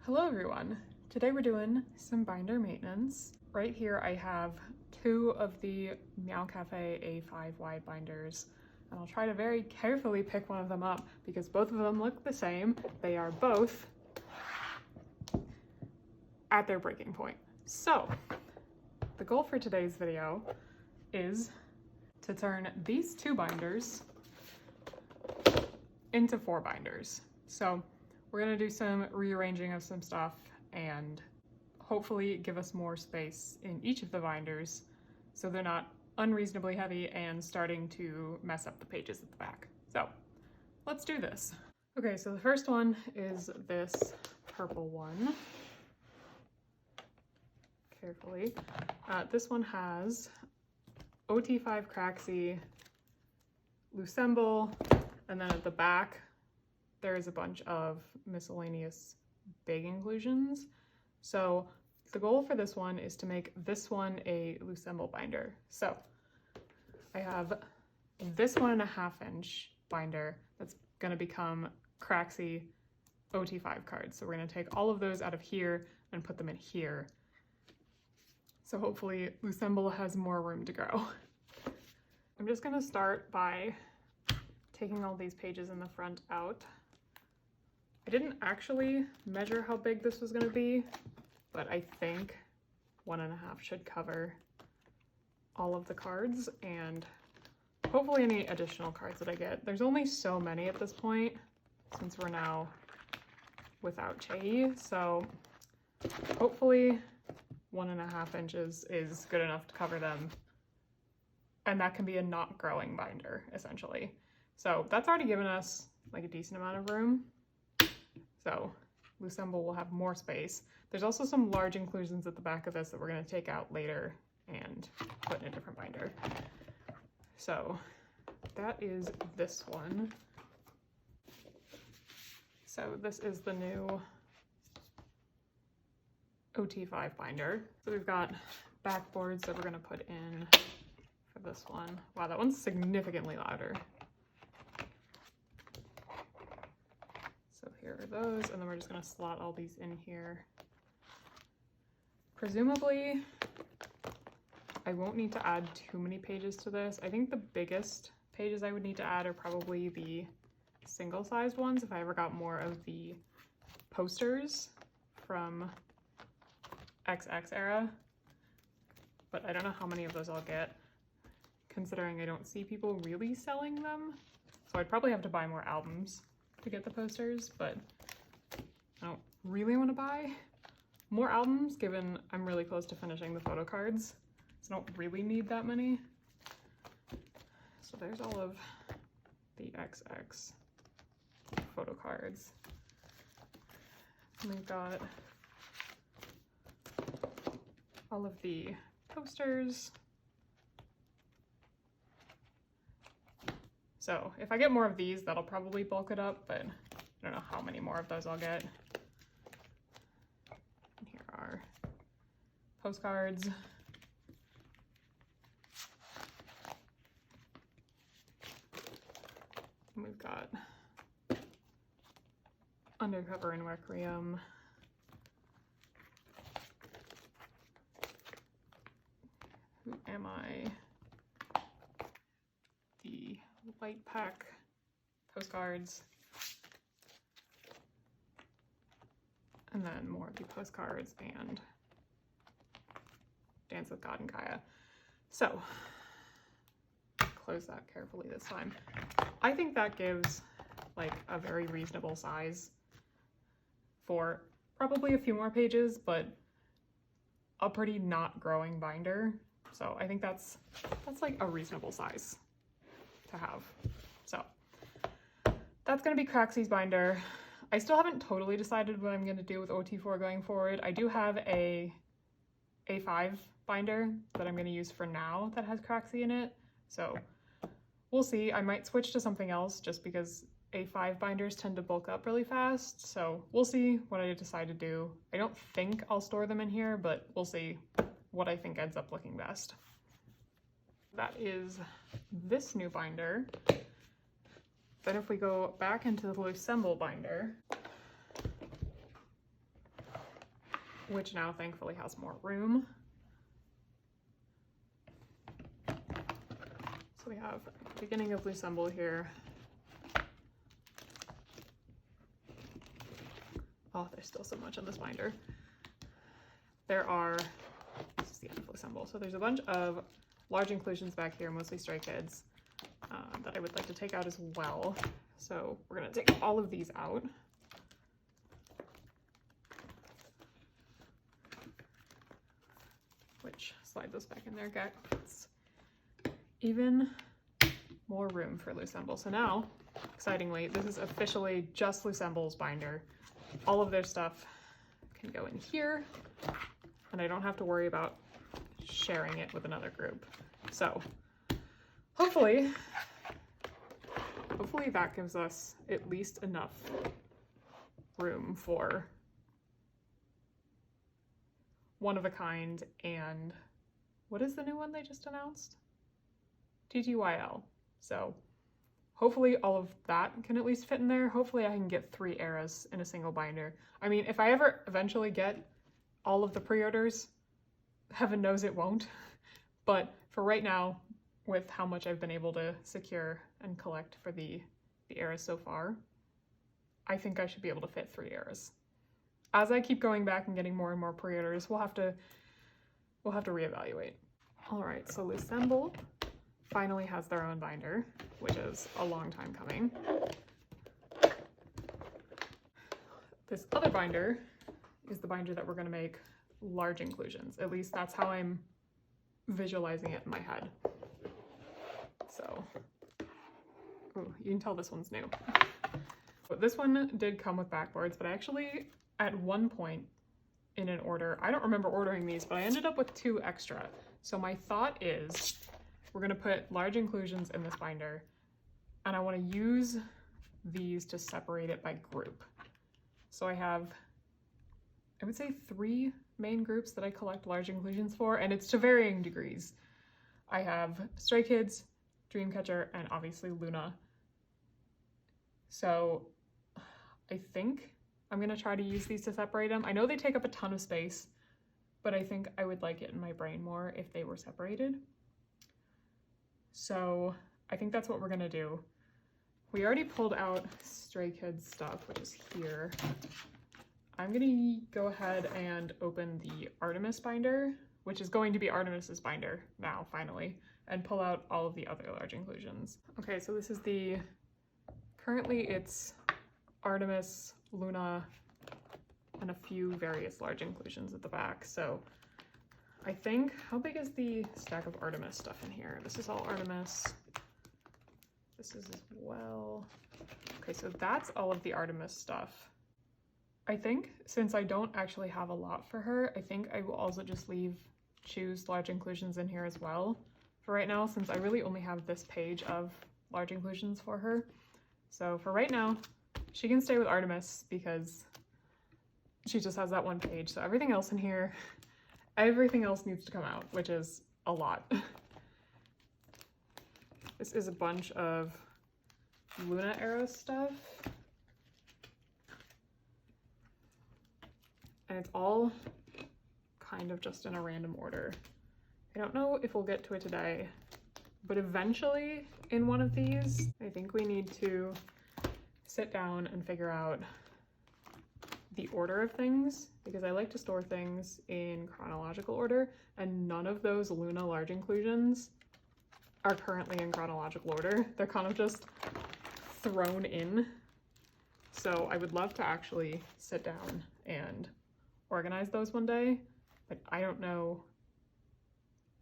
Hello everyone! Today we're doing some binder maintenance. Right here I have two of the Meow Cafe A5 wide binders, and I'll try to very carefully pick one of them up because both of them look the same. They are both at their breaking point. So the goal for today's video is to turn these two binders into 4 binders. So we're gonna do some rearranging of some stuff and hopefully give us more space in each of the binders so they're not unreasonably heavy and starting to mess up the pages at the back. So let's do this. Okay, so the first one is this purple one. Carefully. This one has OT5 Craxi, Lucemble, and then at the back there is a bunch of miscellaneous big inclusions. So the goal for this one is to make this one a Lucemble binder. So I have this 1.5 inch binder that's going to become Craxi OT5 cards. So we're going to take all of those out of here and put them in here. So hopefully Lucemble has more room to grow. I'm just going to start by taking all these pages in the front out. I didn't actually measure how big this was going to be, but I think 1.5 should cover all of the cards and hopefully any additional cards that I get. There's only so many at this point since we're now without Chei, so hopefully 1.5 inches is good enough to cover them, and that can be a not growing binder essentially. So that's already given us like a decent amount of room. So Lucemble will have more space. There's also some large inclusions at the back of this that we're going to take out later and put in a different binder. So that is this one. So this is the new OT5 binder. So we've got backboards that we're going to put in for this one. Wow, that one's significantly louder. So here are those, and then we're just going to slot all these in here. Presumably, I won't need to add too many pages to this. I think the biggest pages I would need to add are probably the single-sized ones if I ever got more of the posters from XX era, but I don't know how many of those I'll get, considering I don't see people really selling them. So I'd probably have to buy more albums to get the posters, but I don't really want to buy more albums given I'm really close to finishing the photo cards, so I don't really need that many. So there's all of the XX photo cards. And we've got all of the posters. So if I get more of these, that'll probably bulk it up, but I don't know how many more of those I'll get. And here are postcards. And we've got Undercover in Requiem. Who Am I? The Light Pack postcards. And then more of the postcards and Dance with God and Gaia. So, close that carefully this time. I think that gives like a very reasonable size for probably a few more pages, but a pretty not growing binder. So I think that's like a reasonable size to have. So that's going to be Craxi's binder. I still haven't totally decided what I'm going to do with OT4 going forward. I do have a A5 binder that I'm going to use for now that has Craxi in it. So we'll see. I might switch to something else just because A5 binders tend to bulk up really fast. So we'll see what I decide to do. I don't think I'll store them in here, but we'll see what I think ends up looking best. That is this new binder. Then if we go back into the Lucemble binder, which now thankfully has more room. So we have beginning of Loossemble here. Oh, there's still so much on this binder. This is the end of Loossemble. So there's a bunch of large inclusions back here, mostly Stray Kids, that I would like to take out as well. So we're gonna take all of these out. Which slide those back in there, gets even more room for Loossemble. So now, excitingly, this is officially just Loosemble's binder. All of their stuff can go in here, and I don't have to worry about sharing it with another group. So hopefully that gives us at least enough room for one of a kind. And what is the new one they just announced? TTYL. So hopefully all of that can at least fit in there. Hopefully I can get 3 eras in a single binder. I mean, if I ever eventually get all of the pre-orders, heaven knows it won't. But for right now, with how much I've been able to secure and collect for the eras so far, I think I should be able to fit 3 eras. As I keep going back and getting more and more pre-orders, we'll have to reevaluate. All right, so Loossemble finally has their own binder, which is a long time coming. This other binder is the binder that we're going to make large inclusions. At least that's how I'm visualizing it in my head. So, ooh, you can tell this one's new. But this one did come with backboards, but I actually, at one point in an order, I don't remember ordering these, but I ended up with 2 extra. So my thought is we're going to put large inclusions in this binder, and I want to use these to separate it by group. So I have, I would say, 3 main groups that I collect large inclusions for, and it's to varying degrees. I have Stray Kids, Dreamcatcher, and obviously Luna. So I think I'm going to try to use these to separate them. I know they take up a ton of space, but I think I would like it in my brain more if they were separated. So I think that's what we're going to do. We already pulled out Stray Kids stuff, which is here. I'm going to go ahead and open the Artemis binder, which is going to be Artemis's binder now, finally, and pull out all of the other large inclusions. Okay, so this is currently it's Artemis, Luna, and a few various large inclusions at the back. So I think, how big is the stack of Artemis stuff in here? This is all Artemis. This is as well. Okay, so that's all of the Artemis stuff. I think since I don't actually have a lot for her, I think I will also just choose large inclusions in here as well for right now, since I really only have this page of large inclusions for her. So for right now, she can stay with Artemis because she just has that one page. So everything else in here, everything else needs to come out, which is a lot. This is a bunch of Luna era stuff. And it's all kind of just in a random order. I don't know if we'll get to it today, but eventually in one of these, I think we need to sit down and figure out the order of things, because I like to store things in chronological order, and none of those Luna large inclusions are currently in chronological order. They're kind of just thrown in. So I would love to actually sit down and organize those one day, but I don't know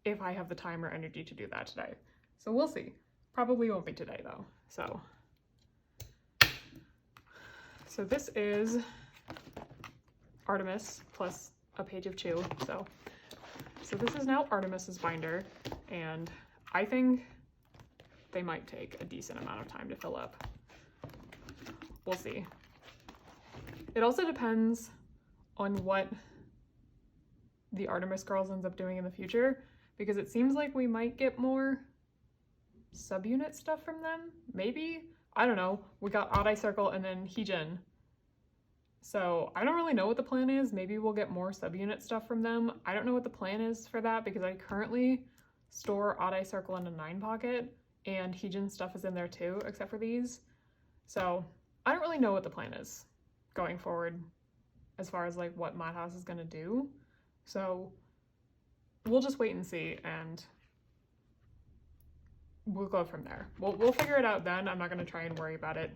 if I have the time or energy to do that today. So we'll see. Probably won't be today though. So this is Artemis plus a page of Chew. So this is now Artemis's binder, and I think they might take a decent amount of time to fill up. We'll see. It also depends on what the Artemis girls ends up doing in the future, because it seems like we might get more subunit stuff from them. Maybe? I don't know. We got Odd Eye Circle and then Heejin. So I don't really know what the plan is. Maybe we'll get more subunit stuff from them. I don't know what the plan is for that because I currently store Odd Eye Circle in a 9 pocket and Heejin stuff is in there too, except for these. So I don't really know what the plan is going forward as far as like what Madhouse is gonna do. So we'll just wait and see and we'll go from there. We'll figure it out then. I'm not gonna try and worry about it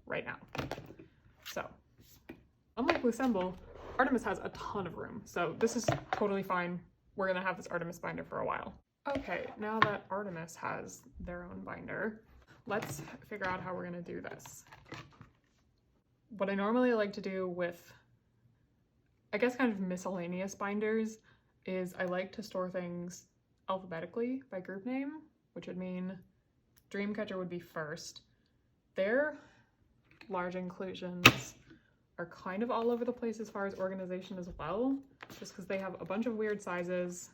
right now. So unlike Lucemble, Artemis has a ton of room, so this is totally fine. We're gonna have this Artemis binder for a while. Okay, now that Artemis has their own binder, let's figure out how we're gonna do this. What I normally like to do with, I guess, kind of miscellaneous binders is I like to store things alphabetically by group name, which would mean Dreamcatcher would be first. Their large inclusions are kind of all over the place as far as organization as well, just because they have a bunch of weird sizes.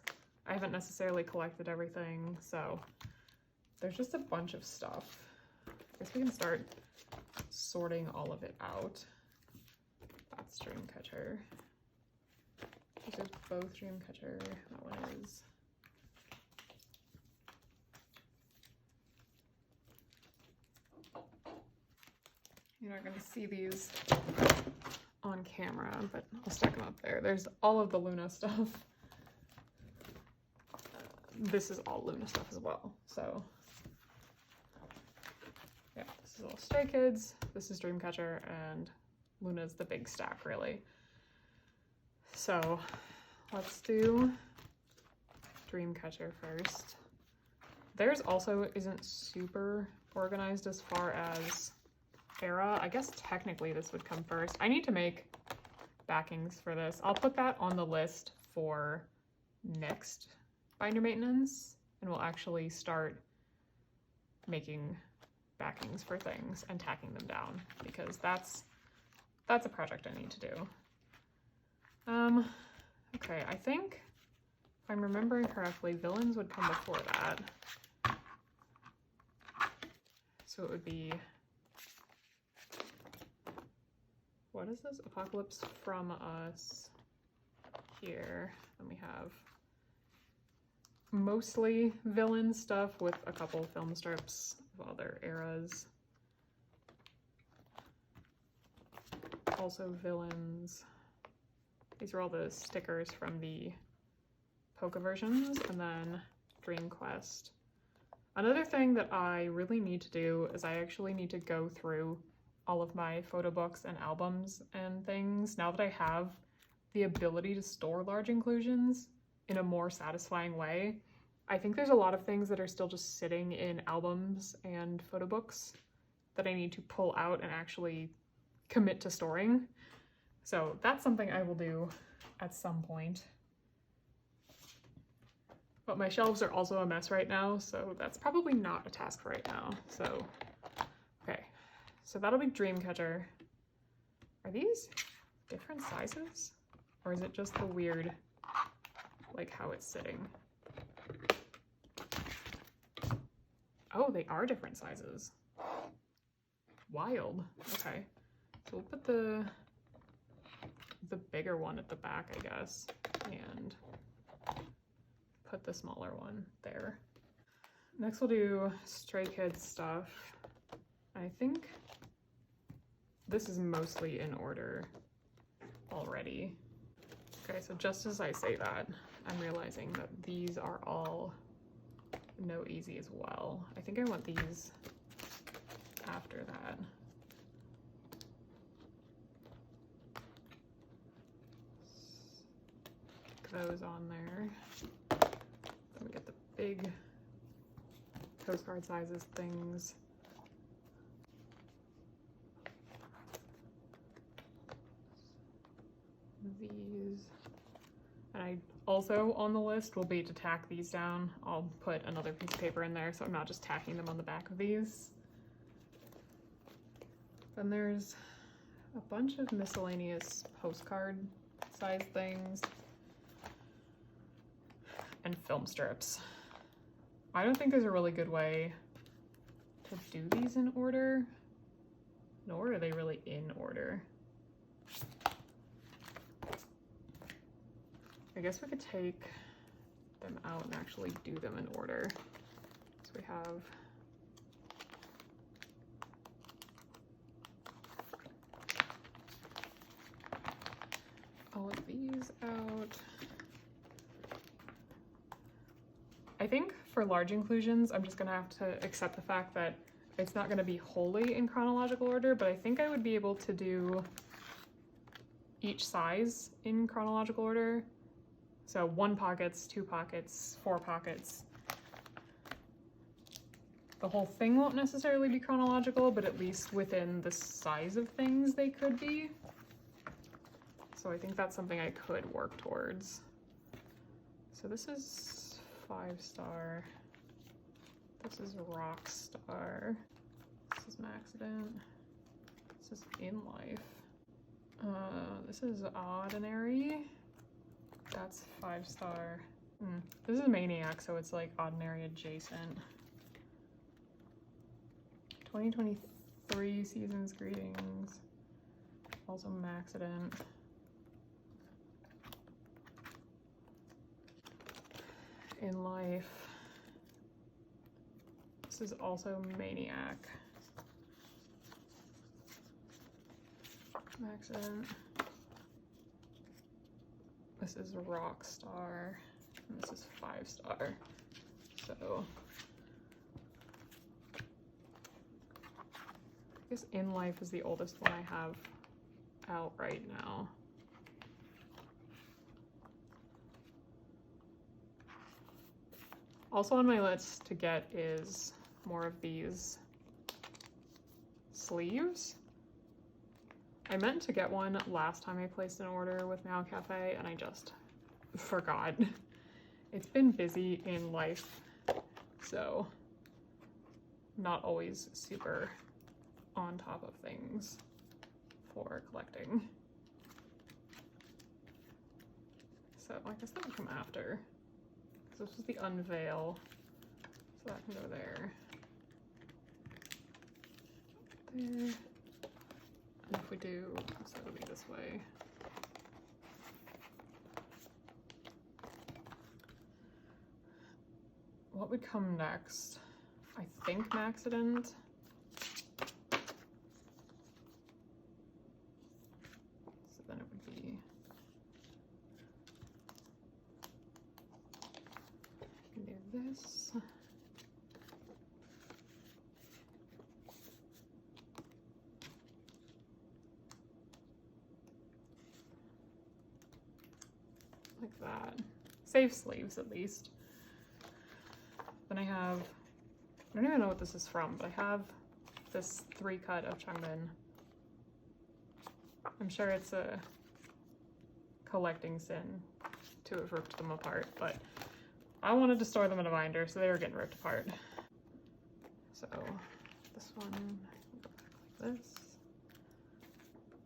I haven't necessarily collected everything, so there's just a bunch of stuff. I guess we can start sorting all of it out. That's Dreamcatcher. This is both Dreamcatcher. That one is. You're not going to see these on camera, but I'll stack them up there. There's all of the Luna stuff. This is all Luna stuff as well. So yeah, this is all Stray Kids, this is Dreamcatcher, and Luna's the big stack really. So let's do Dreamcatcher first. Theirs also isn't super organized as far as era. I guess technically this would come first. I need to make backings for this. I'll put that on the list for next binder maintenance, and we'll actually start making backings for things and tacking them down, because that's a project I need to do. Okay, I think if I'm remembering correctly, villains would come before that. So it would be, what is this? Apocalypse From Us here. Then we have mostly villain stuff with a couple film strips of other eras. Also villains. These are all the stickers from the Poca versions, and then Dream Quest. Another thing that I really need to do is I actually need to go through all of my photo books and albums and things now that I have the ability to store large inclusions in a more satisfying way. I think there's a lot of things that are still just sitting in albums and photo books that I need to pull out and actually commit to storing. So that's something I will do at some point. But my shelves are also a mess right now, so that's probably not a task for right now. So, okay. So that'll be Dreamcatcher. Are these different sizes? Or is it just the weird, like how it's sitting? Oh, they are different sizes. Wild. Okay. So we'll put the bigger one at the back, I guess, and put the smaller one there. Next we'll do Stray Kids stuff. I think this is mostly in order already. Okay, so just as I say that, I'm realizing that these are all no easy as well. I think I want these after that. Those on there. Then we get the big postcard sizes things. These. And I also on the list will be to tack these down. I'll put another piece of paper in there so I'm not just tacking them on the back of these. Then there's a bunch of miscellaneous postcard size things and film strips. I don't think there's a really good way to do these in order, nor are they really in order. I guess we could take them out and actually do them in order. So we have all of these out. I think for large inclusions, I'm just gonna have to accept the fact that it's not gonna be wholly in chronological order, but I think I would be able to do each size in chronological order. So 1 pockets, 2 pockets, 4 pockets. The whole thing won't necessarily be chronological, but at least within the size of things they could be. So I think that's something I could work towards. So this is 5-star. This is Rockstar. This is Maxident. This is In Life. This is Ordinary. That's 5-star. This is Maniac, so it's like Ordinary adjacent. 2023 Seasons Greetings. Also Maxident. In Life. This is also Maniac. Maxident. This is Rockstar. And this is 5-star. So I guess In Life is the oldest one I have out right now. Also on my list to get is more of these sleeves. I meant to get one last time I placed an order with Meow Cafe and I just forgot. It's been busy in life, so not always super on top of things for collecting. So I guess that would come after. So this is the unveil, so that can go there. There. And if we do, so it'll be this way. What would come next? I think Maxident. So then it would be do this. Like that. Save sleeves at least. Then I have, I don't even know what this is from, but I have this 3-cut of Changbin. I'm sure it's a collecting sin to have ripped them apart, but I wanted to store them in a binder, so they were getting ripped apart. So this one, go back like this.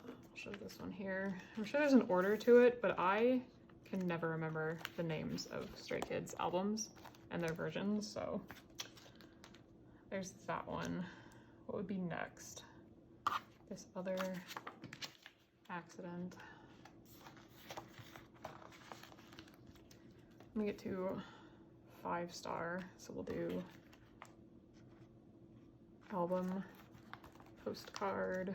I'll show this one here. I'm sure there's an order to it, but I can never remember the names of Stray Kids albums and their versions, so there's that one. What would be next? This other Accident. Let me get to 5-star, so we'll do album, postcard.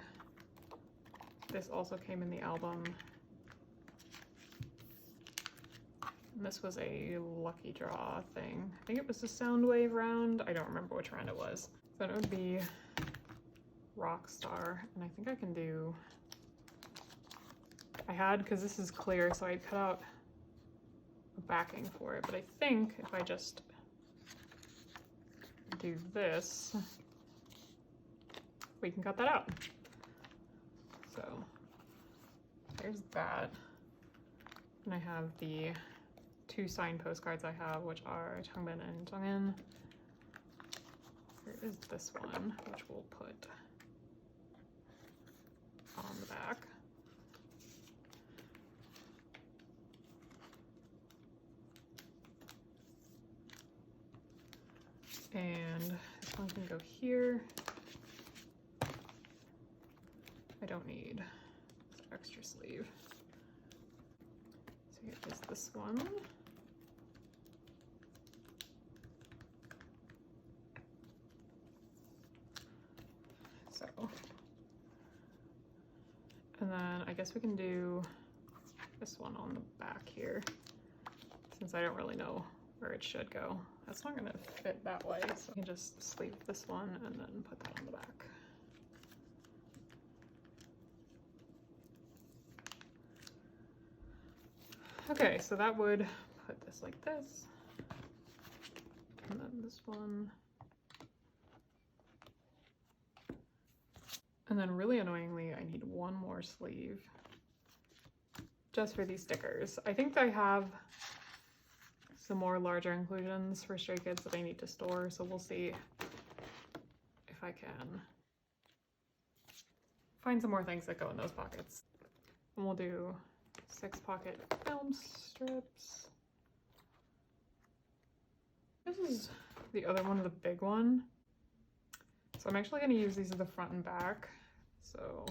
This also came in the album. And this was a lucky draw thing. I think it was a Soundwave round. I don't remember which round it was. So it would be Rockstar, and I think I can do, I had, because this is clear, so I cut out a backing for it, but I think if I just do this, we can cut that out. So there's that. And I have the 2 signed postcards I have, which are Changbin and Jongin. Here is this one, which we'll put on the back. And this one can go here. I don't need this extra sleeve. So you get is this one. So, and then I guess we can do this one on the back here, since I don't really know where it should go. That's not gonna fit that way, so I can just sleeve this one and then put that on the back. Okay, so that would put this like this, and then this one. And then really annoyingly, I need one more sleeve just for these stickers. I think I have some more larger inclusions for Stray Kids that I need to store, so we'll see if I can find some more things that go in those pockets. And we'll do 6-pocket film strips. This is the other one, the big one. So I'm actually going to use these at the front and back. So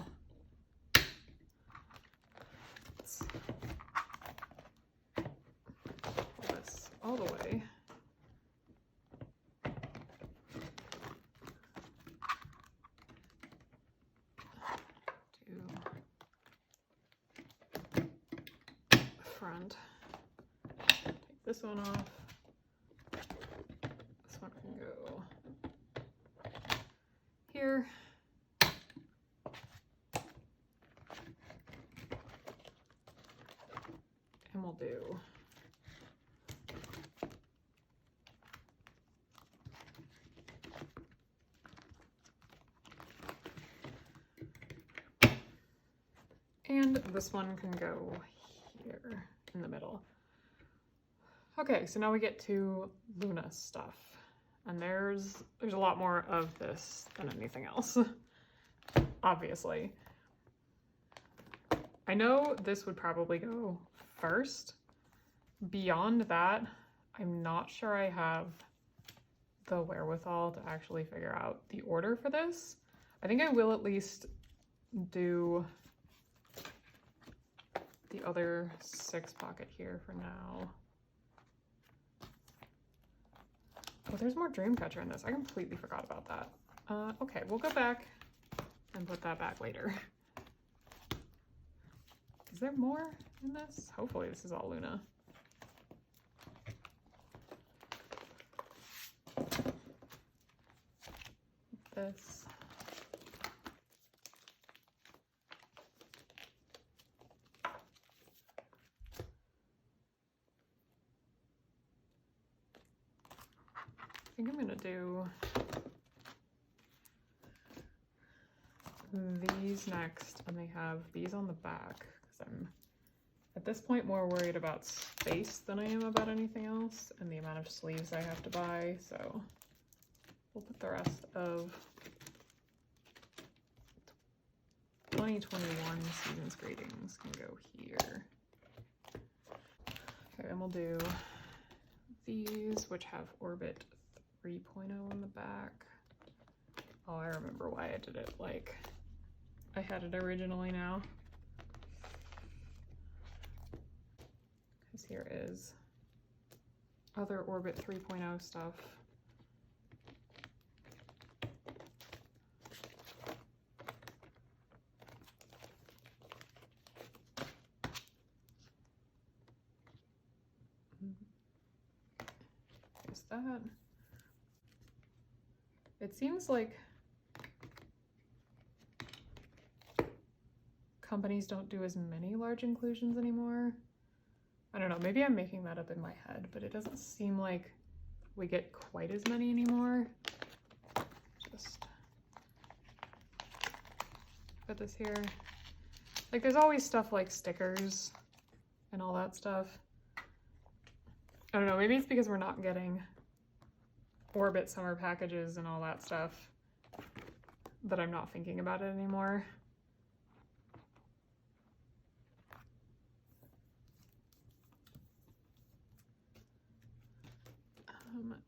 let's pull this all the way. To the front. Take this one off. This one can go here. And we'll do and this one can go here in the middle. Okay, so now we get to Luna stuff. And there's a lot more of this than anything else, obviously. I know this would probably go first. Beyond that, I'm not sure I have the wherewithal to actually figure out the order for this. I think I will at least do the other 6-pocket here for now. Oh, there's more Dreamcatcher in this. I completely forgot about that. Okay, we'll go back and put that back later. Is there more in this? Hopefully this is all Luna. This. I think I'm gonna do these next, and they have these on the back, because I'm at this point more worried about space than I am about anything else, and the amount of sleeves I have to buy, so we'll put the rest of 2021 season's greetings can go here. Okay, and we'll do these, which have Orbit 3.0 on the back. Oh, I remember why I did it like I had it originally now. Because here is other Orbit 3.0 stuff. There's that. It seems like companies don't do as many large inclusions anymore. I don't know, maybe I'm making that up in my head, but it doesn't seem like we get quite as many anymore. Just put this here. Like, there's always stuff like stickers and all that stuff. I don't know, maybe it's because we're not getting Orbit summer packages and all that stuff that I'm not thinking about it anymore.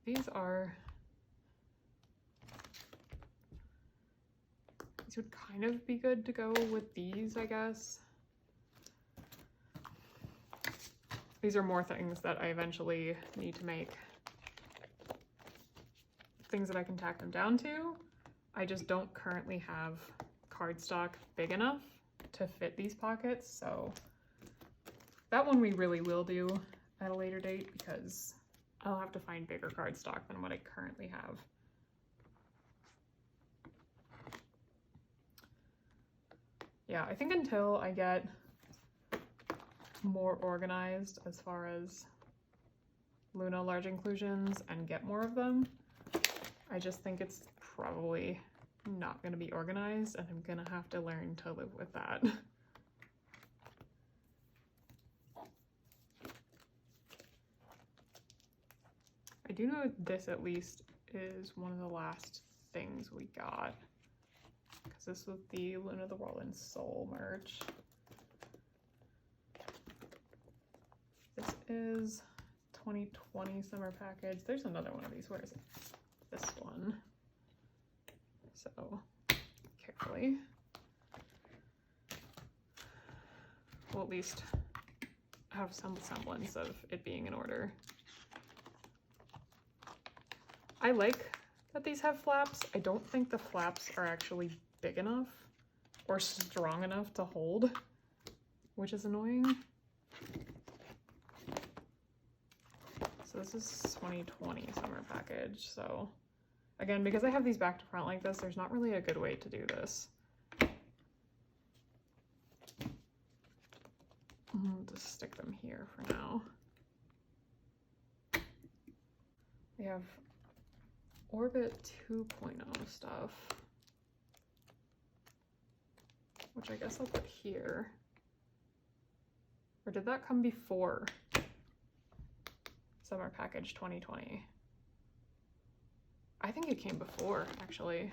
These would kind of be good to go with these, I guess. these are more things that I eventually need to make. Things that I can tack them down to. I just don't currently have cardstock big enough to fit these pockets, so that one we really will do at a later date because I'll have to find bigger cardstock than what I currently have. Yeah, I think until I get more organized as far as Luna large inclusions and get more of them, I just think it's probably not going to be organized, and I'm going to have to learn to live with that. I do know this at least is one of the last things we got, because this was the Luna the Whirlwind Soul merch. This is 2020 summer package. There's another one of these. Where is it? This one. So carefully. We'll at least have some semblance of it being in order. I like that these have flaps. I don't think the flaps are actually big enough or strong enough to hold, which is annoying. So this is 2020 summer package. So again, because I have these back to front like this, there's not really a good way to do this. I'll just stick them here for now. We have Orbit 2.0 stuff, which I guess I'll put here. Or did that come before Summer Package 2020? I think it came before, actually.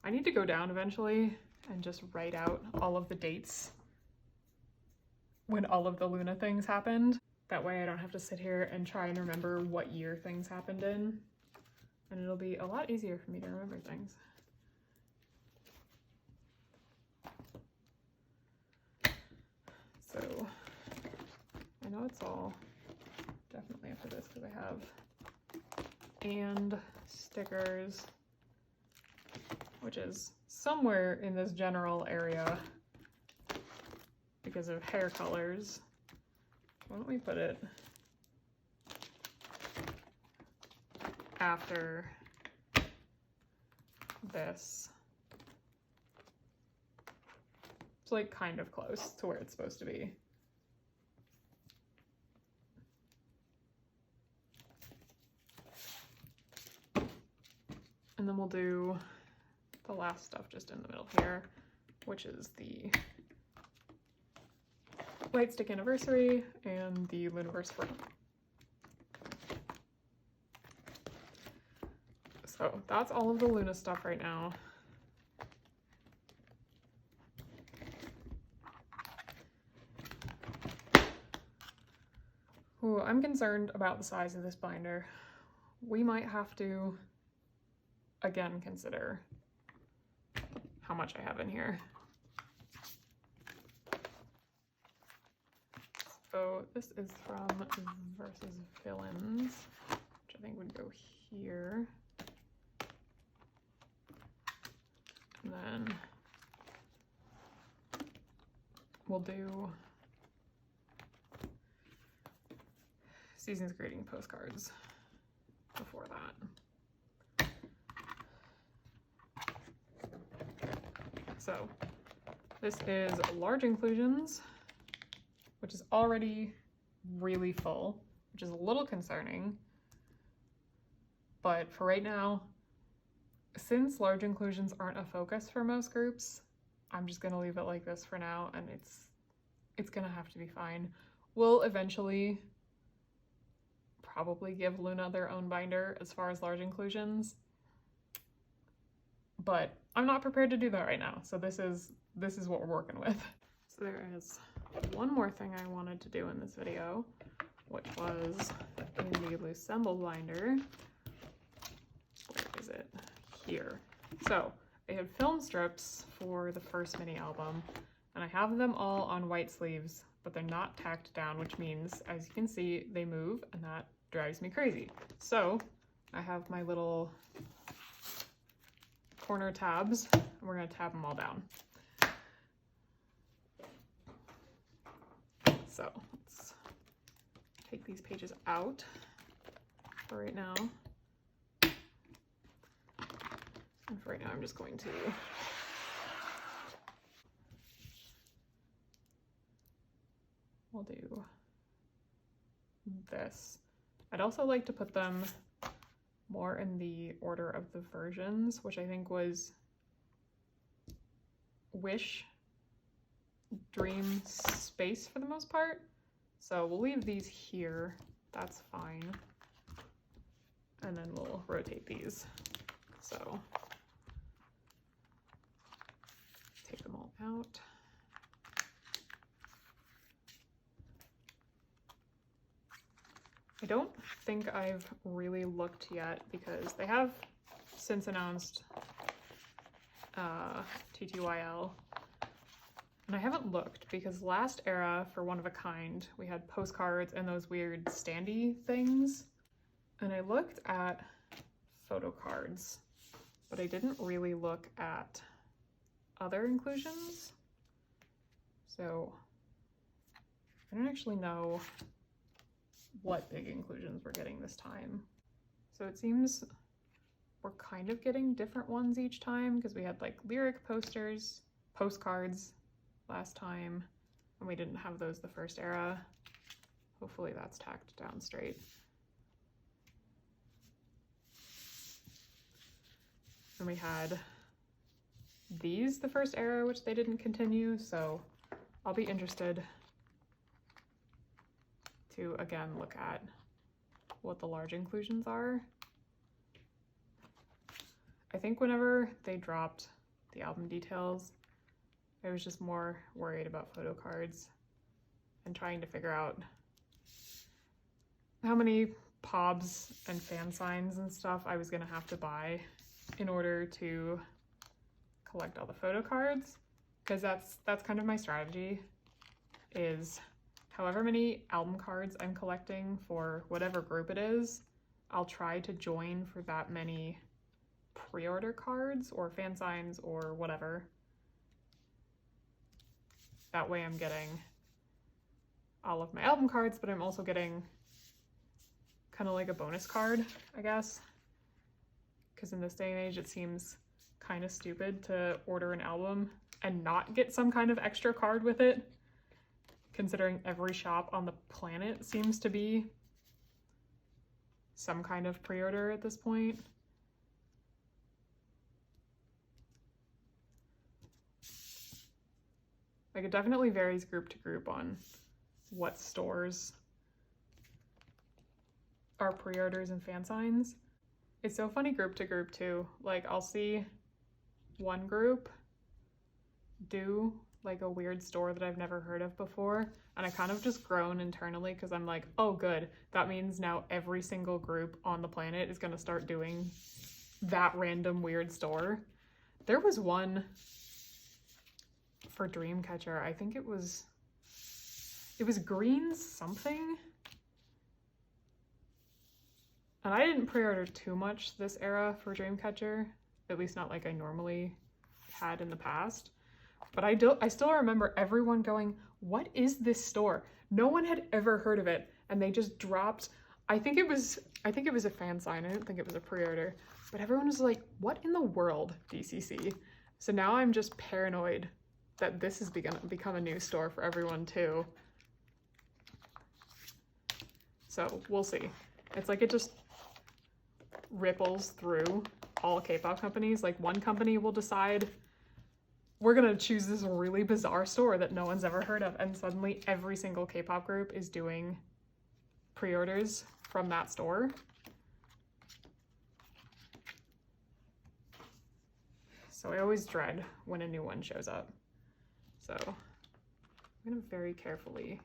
I need to go down eventually and just write out all of the dates when all of the Luna things happened. That way I don't have to sit here and try and remember what year things happened in. And it'll be a lot easier for me to remember things. So I know it's all definitely after this because I have and stickers, which is somewhere in this general area because of hair colors. Why don't we put it after this? It's like kind of close to where it's supposed to be. And then we'll do the last stuff just in the middle here, which is the Lightstick Anniversary and the Lunaverse Front. So that's all of the Luna stuff right now. Ooh, I'm concerned about the size of this binder. We might have to, again, consider how much I have in here. So this is from Versus Villains, which I think would go here. And then we'll do Season's Greeting postcards before that. So this is Large Inclusions, which is already really full, which is a little concerning. But for right now, since large inclusions aren't a focus for most groups, I'm just gonna leave it like this for now, and it's gonna have to be fine. We'll eventually probably give Luna their own binder as far as large inclusions, but I'm not prepared to do that right now. So this is what we're working with. So there is one more thing I wanted to do in this video, which was in the Loossemble binder. Where is it? Here. So I had film strips for the first mini album, And I have them all on white sleeves, but they're not tacked down, which means, as you can see, they move, and that drives me crazy. So I have my little corner tabs, and we're gonna tab them all down. So let's take these pages out for right now. And for right now, I'm just going to we'll do this. I'd also like to put them more in the order of the versions, which I think was Wish, Dream, Space for the most part. So we'll leave these here, that's fine. And then we'll rotate these. So take them all out. I don't think I've really looked yet because they have since announced TTYL, and I haven't looked because last era for One of a Kind we had postcards and those weird standee things, and I looked at photo cards, but I didn't really look at other inclusions, so I don't actually know what big inclusions we're getting this time. So it seems we're kind of getting different ones each time because we had like lyric posters, postcards last time, and we didn't have those the first era. Hopefully that's tacked down straight. And we had these the first era, which they didn't continue, so I'll be interested to again look at what the large inclusions are. I think whenever they dropped the album details, I was just more worried about photo cards and trying to figure out how many POBs and fan signs and stuff I was gonna have to buy in order to collect all the photo cards, because that's kind of my strategy, is however many album cards I'm collecting for whatever group it is, I'll try to join for that many pre-order cards or fan signs or whatever. That way I'm getting all of my album cards, but I'm also getting kind of like a bonus card, I guess. Because in this day and age, it seems kind of stupid to order an album and not get some kind of extra card with it, considering every shop on the planet seems to be some kind of pre-order at this point. Like, it definitely varies group to group on what stores are pre-orders and fan signs. It's so funny group to group too. Like, I'll see one group do like a weird store that I've never heard of before, and I kind of just groan internally because I'm like, oh good, that means now every single group on the planet is gonna start doing that random weird store. There was one for Dreamcatcher, I think it was Green something, and I didn't pre-order too much this era for Dreamcatcher, at least not like I normally had in the past. But I still remember everyone going, what is this store? No one had ever heard of it, and they just dropped, I think it was a fan sign, I didn't think it was a pre-order, but everyone was like, what in the world, DCC? So now I'm just paranoid that this is gonna become a new store for everyone too. So we'll see. It's like it just ripples through all K-pop companies. Like, one company will decide, we're gonna choose this really bizarre store that no one's ever heard of, and suddenly every single K-pop group is doing pre-orders from that store. So I always dread when a new one shows up. So I'm gonna very carefully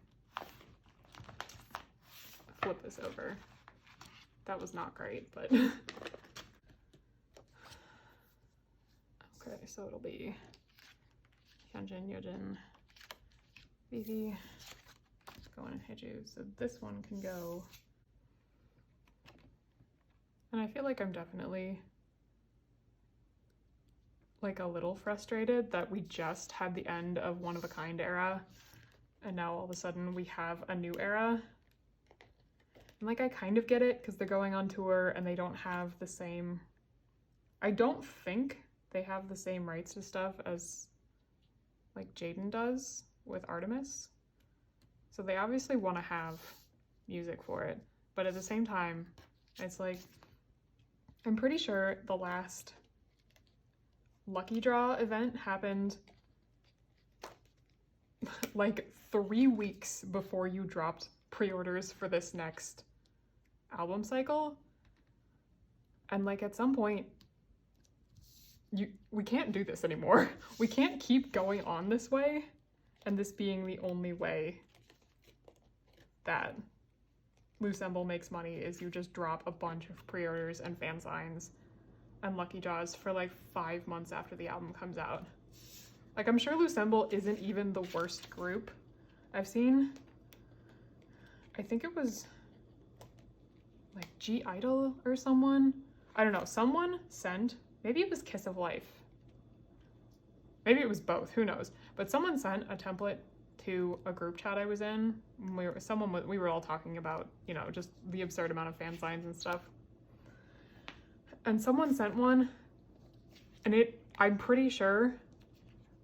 flip this over. That was not great, but okay, so it'll be Hyunjin, Yojin, Easy. Go in and hit you. So this one can go. And I feel like I'm definitely like a little frustrated that we just had the end of One of a Kind era and now all of a sudden we have a new era. And like I kind of get it because they're going on tour and they don't have the same, I don't think they have the same rights to stuff as like Jaden does with Artemis. So they obviously want to have music for it, but at the same time, it's like, I'm pretty sure the last Lucky Draw event happened like 3 weeks before you dropped pre-orders for this next album cycle. And like at some point, we can't do this anymore. We can't keep going on this way and this being the only way that Loossemble makes money is you just drop a bunch of pre-orders and fan signs and Lucky Draws for like 5 months after the album comes out. Like I'm sure Loossemble isn't even the worst group I've seen. I think it was like G-Idol or someone. I don't know, someone sent, maybe it was Kiss of Life. Maybe it was both, who knows? But someone sent a template to a group chat I was in. We were all talking about, you know, just the absurd amount of fan signs and stuff. And someone sent one, and I'm pretty sure,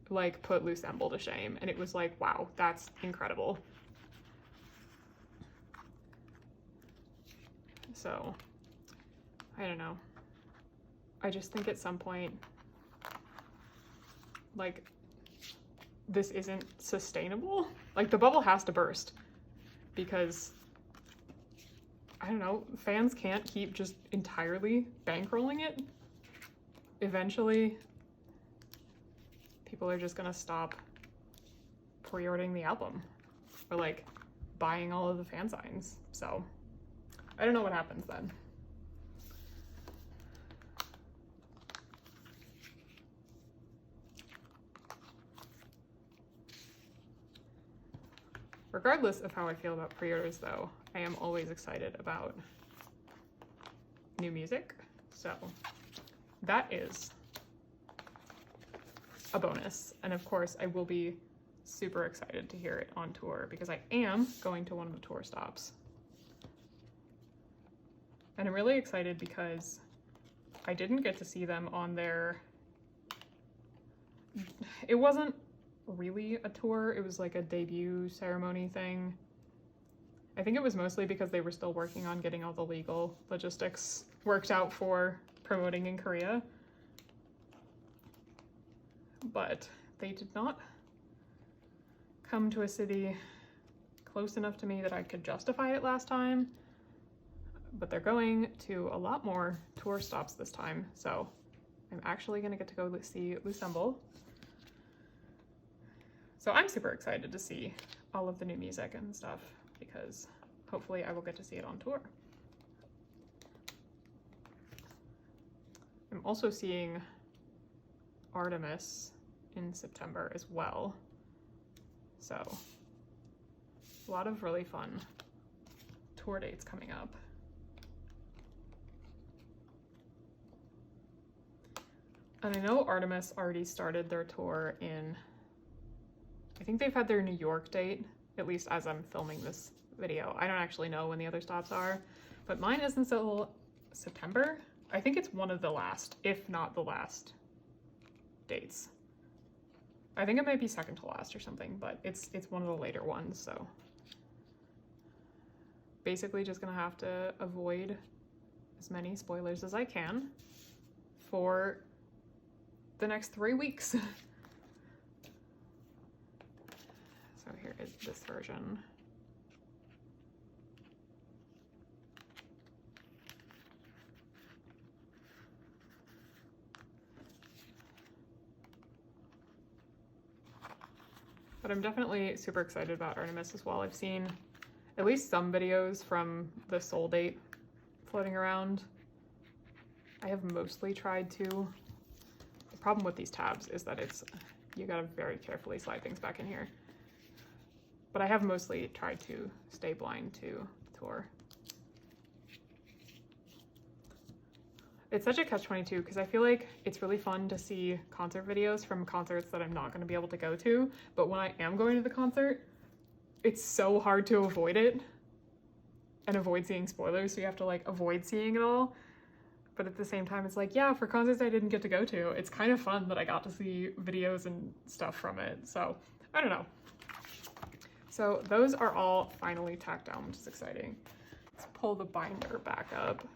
like, put Loossemble to shame. And it was like, wow, that's incredible. So, I don't know. I just think at some point, like, this isn't sustainable. Like, the bubble has to burst because, I don't know, fans can't keep just entirely bankrolling it. Eventually, people are just gonna stop pre-ordering the album or like buying all of the fan signs. So I don't know what happens then. Regardless of how I feel about pre-orders though, I am always excited about new music. So that is a bonus. And of course I will be super excited to hear it on tour because I am going to one of the tour stops. And I'm really excited because I didn't get to see them on their, it wasn't really a tour, it was like a debut ceremony thing. I think it was mostly because they were still working on getting all the legal logistics worked out for promoting in Korea. But they did not come to a city close enough to me that I could justify it last time. But they're going to a lot more tour stops this time, so I'm actually gonna get to go see Loossemble. So I'm super excited to see all of the new music and stuff because hopefully I will get to see it on tour. I'm also seeing Artemis in September as well. So a lot of really fun tour dates coming up. And I know Artemis already started their tour in, I think they've had their New York date, at least as I'm filming this video. I don't actually know when the other stops are, but mine isn't until September. I think it's one of the last, if not the last dates. I think it might be second to last or something, but it's one of the later ones, so. Basically just gonna have to avoid as many spoilers as I can for the next 3 weeks. So here is this version. But I'm definitely super excited about Artemis as well. I've seen at least some videos from the Seoul date floating around. I have mostly tried to. The problem with these tabs is that you gotta very carefully slide things back in here. but I have mostly tried to stay blind to the tour. It's such a catch-22 because I feel like it's really fun to see concert videos from concerts that I'm not going to be able to go to, but when I am going to the concert, it's so hard to avoid it and avoid seeing spoilers, so you have to like avoid seeing it all. But at the same time, it's like, yeah, for concerts I didn't get to go to, it's kind of fun that I got to see videos and stuff from it. So I don't know. So those are all finally tacked down, which is exciting. Let's pull the binder back up.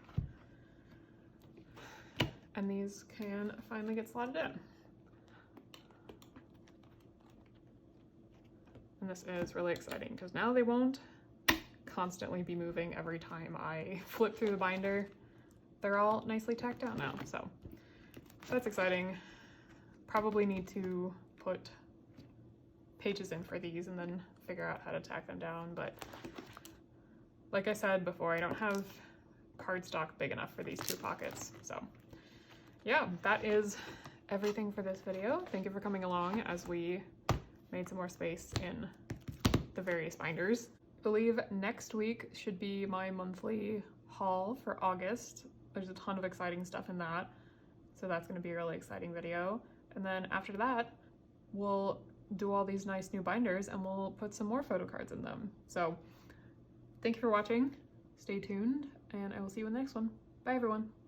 And these can finally get slotted in. And this is really exciting because now they won't constantly be moving every time I flip through the binder. They're all nicely tacked down now, so that's exciting. Probably need to put pages in for these and then figure out how to tack them down, but like I said before, I don't have cardstock big enough for these 2 pockets, so yeah, that is everything for this video. Thank you for coming along as we made some more space in the various binders. I believe next week should be my monthly haul for August. There's a ton of exciting stuff in that, so that's going to be a really exciting video. And then after that, we'll do all these nice new binders and we'll put some more photo cards in them. So thank you for watching, stay tuned, and I will see you in the next one. Bye everyone.